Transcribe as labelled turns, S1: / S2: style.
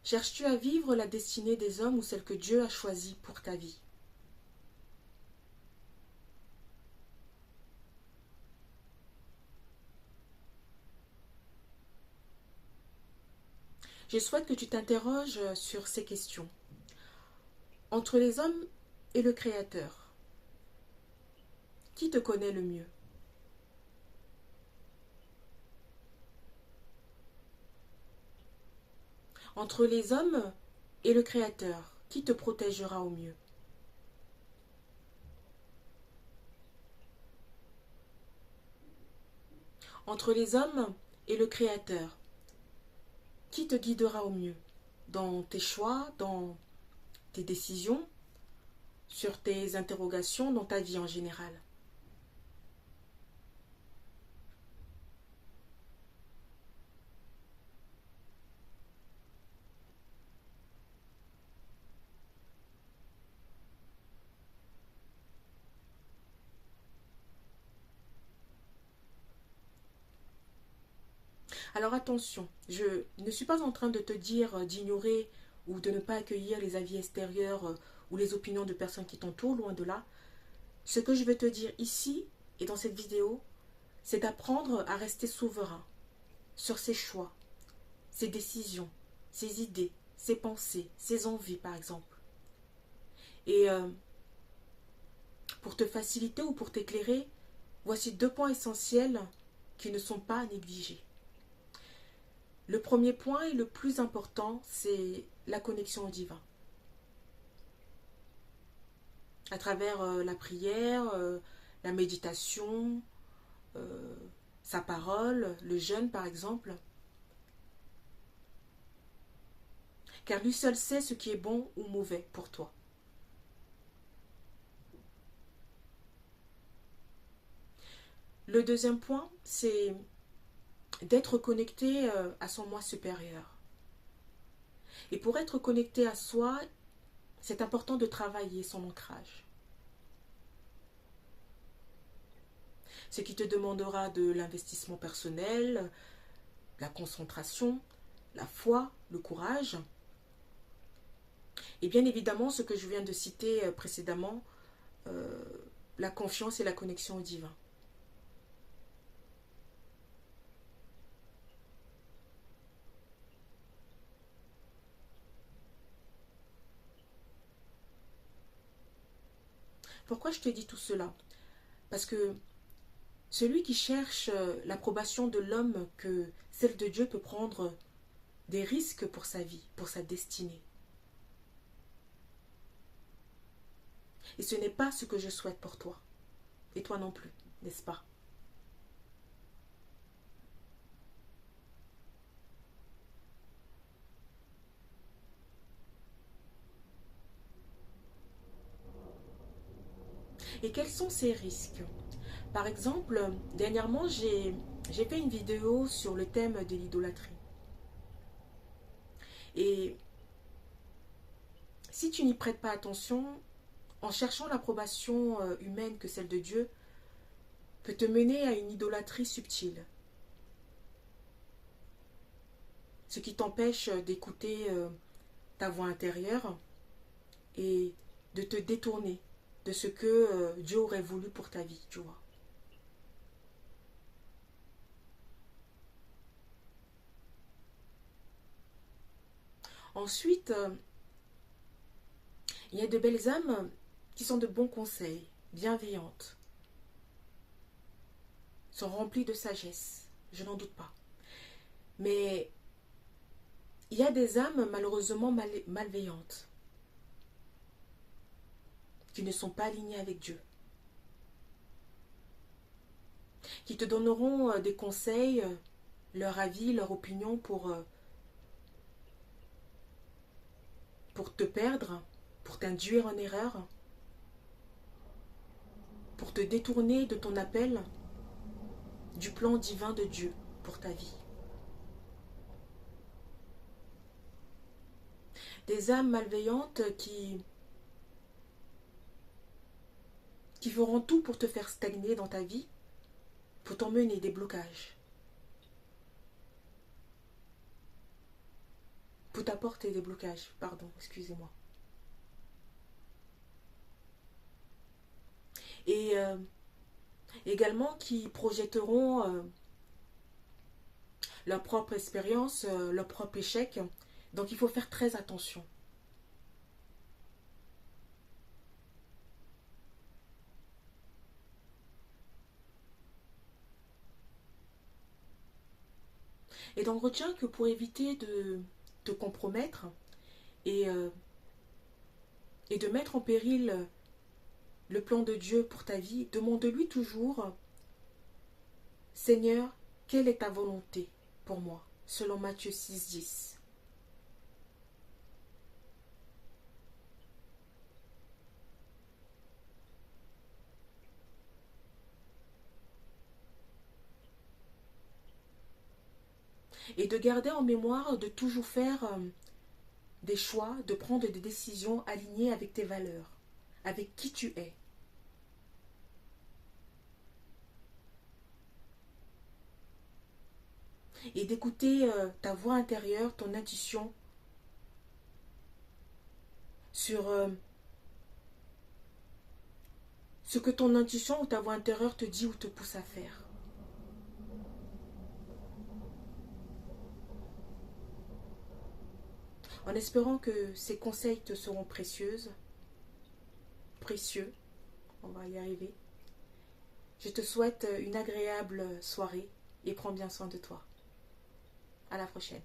S1: Cherches-tu à vivre la destinée des hommes ou celle que Dieu a choisie pour ta vie? Je souhaite que tu t'interroges sur ces questions. Entre les hommes et le Créateur, qui te connaît le mieux? Entre les hommes et le Créateur, qui te protégera au mieux? Entre les hommes et le Créateur, qui te guidera au mieux? Dans tes choix, dans tes décisions, sur tes interrogations, dans ta vie en général. Alors attention, je ne suis pas en train de te dire d'ignorer ou de ne pas accueillir les avis extérieurs ou les opinions de personnes qui t'entourent, loin de là. Ce que je veux te dire ici et dans cette vidéo, c'est d'apprendre à rester souverain sur ses choix, ses décisions, ses idées, ses pensées, ses envies par exemple. Et pour te faciliter ou pour t'éclairer, voici 2 points essentiels qui ne sont pas à négliger. Le premier point et le plus important, c'est la connexion au divin. À travers la prière, la méditation, euh, sa parole, le jeûne par exemple. Car lui seul sait ce qui est bon ou mauvais pour toi. Le deuxième point, c'est d'être connecté à son moi supérieur. Et pour être connecté à soi, c'est important de travailler son ancrage. Ce qui te demandera de l'investissement personnel, la concentration, la foi, le courage. Et bien évidemment, ce que je viens de citer précédemment, euh, la confiance et la connexion au divin. Pourquoi je te dis tout cela? Parce que celui qui cherche l'approbation de l'homme que celle de Dieu peut prendre des risques pour sa vie, pour sa destinée. Et ce n'est pas ce que je souhaite pour toi. Et toi non plus, n'est-ce pas? Et quels sont ces risques? Par exemple, dernièrement, j'ai fait une vidéo sur le thème de l'idolâtrie. Et si tu n'y prêtes pas attention, en cherchant l'approbation humaine que celle de Dieu, peut te mener à une idolâtrie subtile. Ce qui t'empêche d'écouter ta voix intérieure et de te détourner de ce que Dieu aurait voulu pour ta vie, tu vois. Ensuite, il y a de belles âmes qui sont de bons conseils, bienveillantes, sont remplies de sagesse, je n'en doute pas. Mais il y a des âmes malheureusement malveillantes, qui ne sont pas alignées avec Dieu, qui te donneront des conseils, leur avis, leur opinion pour te perdre, pour t'induire en erreur, pour te détourner de ton appel, du plan divin de Dieu pour ta vie. Des âmes malveillantes qui feront tout pour te faire stagner dans ta vie, pour t'emmener des blocages, vous apporte des blocages, pardon, excusez-moi. Et également qui projetteront leur propre expérience, leur propre échec. Donc il faut faire très attention. Et donc retiens que pour éviter de te compromettre et, euh, et de mettre en péril le plan de Dieu pour ta vie, demande-lui toujours, Seigneur, quelle est ta volonté pour moi, selon Matthieu 6,10. Et de garder en mémoire de toujours faire des choix, de prendre des décisions alignées avec tes valeurs, avec qui tu es. Et d'écouter ta voix intérieure, ton intuition sur ce que ton intuition ou ta voix intérieure te dit ou te pousse à faire. En espérant que ces conseils te seront précieux, on va y arriver. Je te souhaite une agréable soirée et prends bien soin de toi. À la prochaine.